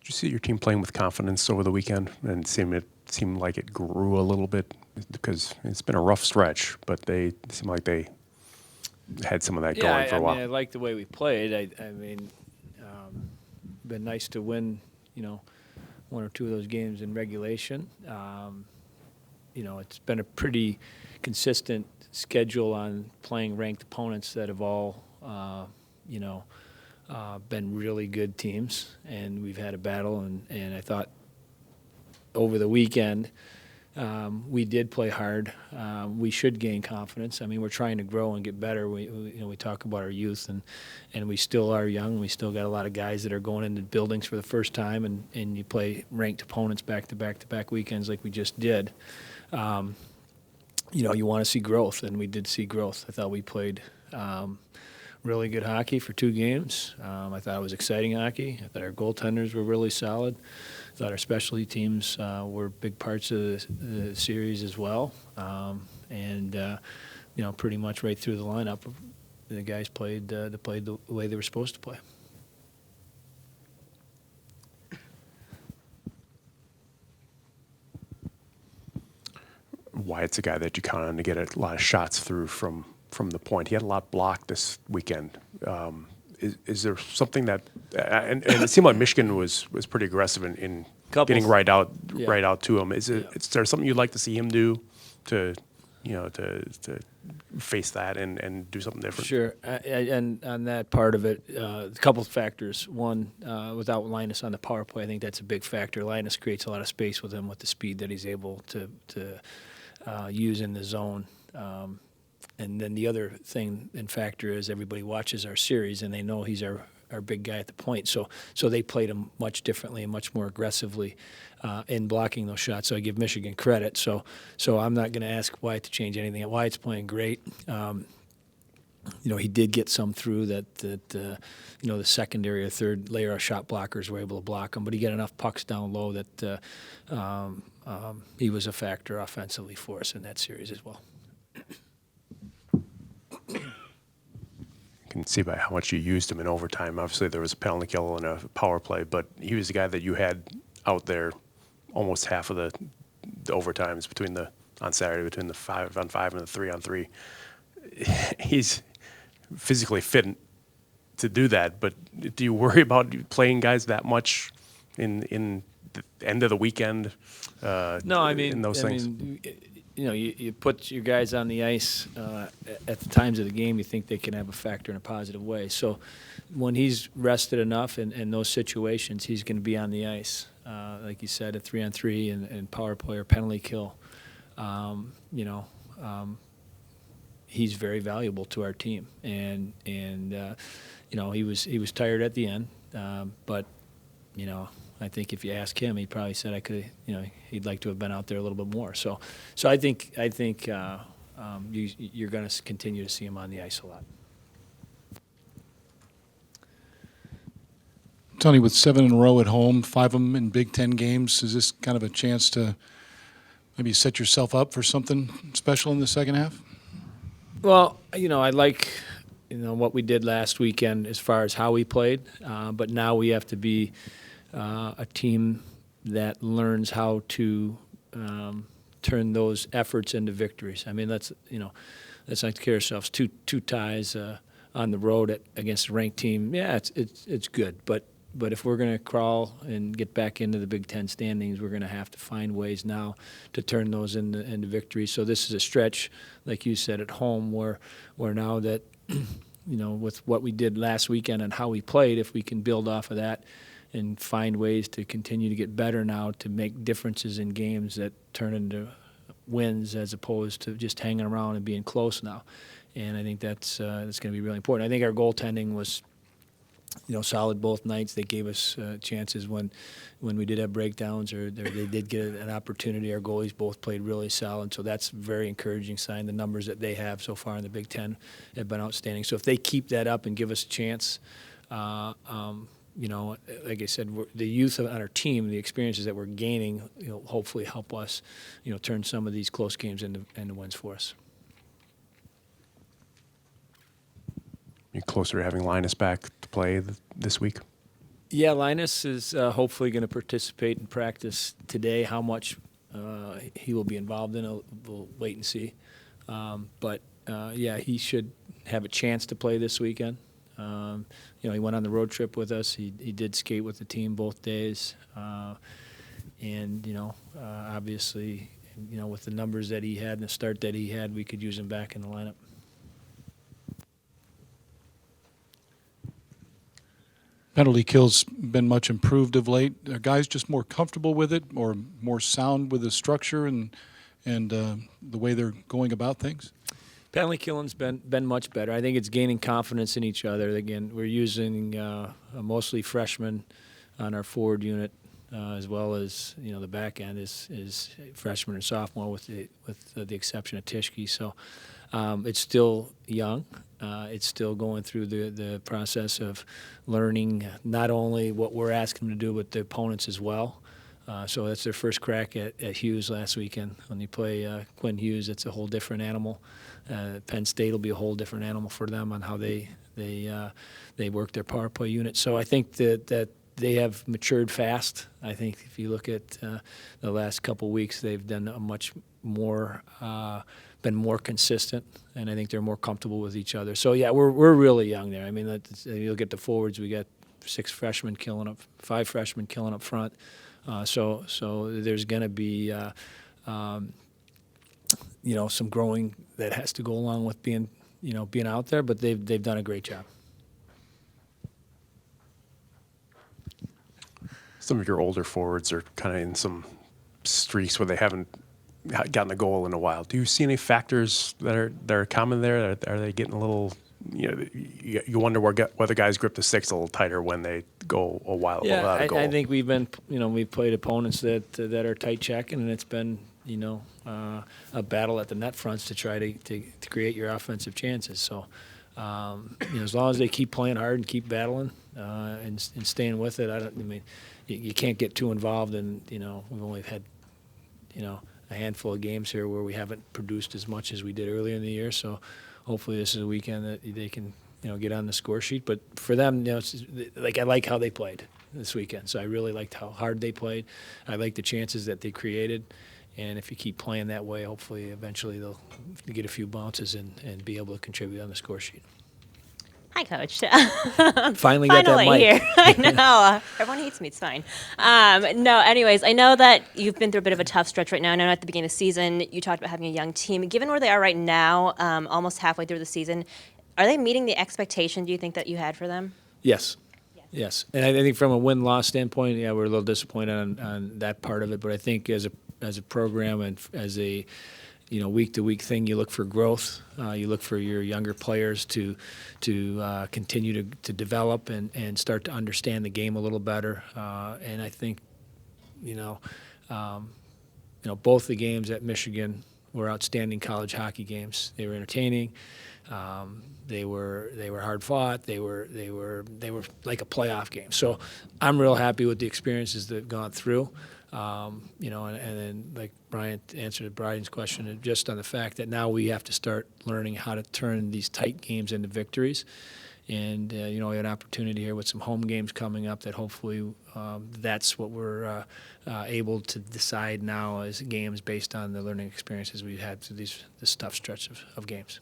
you see your team playing with confidence over the weekend? And it seemed like it grew a little bit because it's been a rough stretch, but they seem like they had some of that going for a while. I like the way we played. Been nice to win, one or two of those games in regulation. It's been a pretty consistent schedule on playing ranked opponents that have all, been really good teams, and we've had a battle. And I thought over the weekend we did play hard. We should gain confidence. I mean, we're trying to grow and get better. We talk about our youth, and we still are young. We still got a lot of guys that are going into buildings for the first time, and you play ranked opponents back-to-back weekends like we just did. You want to see growth, and we did see growth. I thought we played really good hockey for 2 games. I thought it was exciting hockey. I thought our goaltenders were really solid. I thought our specialty teams were big parts of the series as well. Pretty much right through the lineup, the guys played the way they were supposed to play. Wyatt's a guy that you count on to get a lot of shots through from the point. He had a lot blocked this weekend. Is there something that and it seemed like Michigan was pretty aggressive in getting right out to him. Is there something you'd like to see him do to face that and do something different? Sure, and on that part of it, a couple of factors. One, without Linus on the power play, I think that's a big factor. Linus creates a lot of space with him with the speed that he's able to use in the zone. And then the other thing and factor is everybody watches our series and they know he's our big guy at the point. So they played him much differently and much more aggressively in blocking those shots. So I give Michigan credit. So I'm not going to ask Wyatt to change anything. Wyatt's playing great. He did get some through that the secondary or third layer of shot blockers were able to block him, but he got enough pucks down low that he was a factor offensively for us in that series as well. Can see by how much you used him in overtime. Obviously, there was a penalty kill and a power play, but he was the guy that you had out there almost half of the overtimes on Saturday between the 5-on-5 and the 3-on-3. He's physically fit to do that, but do you worry about playing guys that much in the end of the weekend? No, in those things. You put your guys on the ice at the times of the game you think they can have a factor in a positive way. So when he's rested enough in those situations, he's going to be on the ice. Like you said, a 3-on-3 and power play or penalty kill. He's very valuable to our team. And he was tired at the end, but I think if you ask him, he probably said he'd like to have been out there a little bit more. So I think you're going to continue to see him on the ice a lot. Tony, with 7 in a row at home, 5 of them in Big Ten games, is this kind of a chance to maybe set yourself up for something special in the second half? Well, I like what we did last weekend as far as how we played, but now we have to be a team that learns how to turn those efforts into victories. I mean, let's not kid ourselves. Two ties on the road against a ranked team. Yeah, it's good, but if we're going to crawl and get back into the Big Ten standings, we're going to have to find ways now to turn those into victories. So this is a stretch, like you said, at home where now that with what we did last weekend and how we played, if we can build off of that and find ways to continue to get better now to make differences in games that turn into wins as opposed to just hanging around and being close now. And I think that's going to be really important. I think our goaltending was solid both nights. They gave us chances when we did have breakdowns or they did get an opportunity. Our goalies both played really solid, so that's a very encouraging sign. The numbers that they have so far in the Big Ten have been outstanding. So if they keep that up and give us a chance, like I said, the youth on our team, the experiences that we're gaining, hopefully help us, turn some of these close games into wins for us. You're closer to having Linus back to play this week? Yeah, Linus is hopefully going to participate in practice today. How much he will be involved in, we'll wait and see. But yeah, he should have a chance to play this weekend. He went on the road trip with us. He did skate with the team both days, and obviously, with the numbers that he had and the start that he had, we could use him back in the lineup. Penalty kill's been much improved of late. Are guys just more comfortable with it, or more sound with the structure and the way they're going about things? Penalty killing's been much better. I think it's gaining confidence in each other. Again, we're using mostly freshmen on our forward unit, as well as the back end is freshman and sophomore, with the exception of Tishke. So it's still young. It's still going through the process of learning not only what we're asking them to do, but the opponents as well. So that's their first crack at Hughes last weekend. When you play Quinn Hughes, it's a whole different animal. Penn State will be a whole different animal for them on how they work their power play unit. So I think that they have matured fast. I think if you look at the last couple weeks, they've done a much more been more consistent, and I think they're more comfortable with each other. So yeah, we're really young there. I mean, you look at the forwards, we got 5 freshmen killing up front. So there's going to be some growing that has to go along with being out there, but they've done a great job. Some of your older forwards are kind of in some streaks where they haven't gotten a goal in a while. Do you see any factors that are common there? Are they getting a little? You wonder whether guys grip the sticks a little tighter when they go a while without a goal. I think we've been, we've played opponents that are tight checking, and it's been, a battle at the net fronts to try to create your offensive chances. So, as long as they keep playing hard and keep battling and staying with it, you can't get too involved. And we've only had, a handful of games here where we haven't produced as much as we did earlier in the year. So hopefully this is a weekend that they can, get on the score sheet. But for them, it's I like how they played this weekend. So I really liked how hard they played. I like the chances that they created. And if you keep playing that way, hopefully eventually they'll get a few bounces and be able to contribute on the score sheet. Hi, Coach. Finally got that mic. Here. I know. Everyone hates me. It's fine. No, anyways, I know that you've been through a bit of a tough stretch right now. I know at the beginning of the season you talked about having a young team. Given where they are right now, almost halfway through the season, are they meeting the expectation, do you think, that you had for them? Yes. Yes. And I think from a win-loss standpoint, yeah, we're a little disappointed on that part of it. But I think as a program and as a week-to-week thing, you look for growth. You look for your younger players to continue to develop and start to understand the game a little better. And I think, both the games at Michigan were outstanding college hockey games. They were entertaining. They were hard fought. They were like a playoff game. So I'm real happy with the experiences that have gone through. And then like Brian answered Brian's question, just on the fact that now we have to start learning how to turn these tight games into victories. And, we have an opportunity here with some home games coming up that hopefully that's what we're able to decide now as games based on the learning experiences we've had through this tough stretch of games.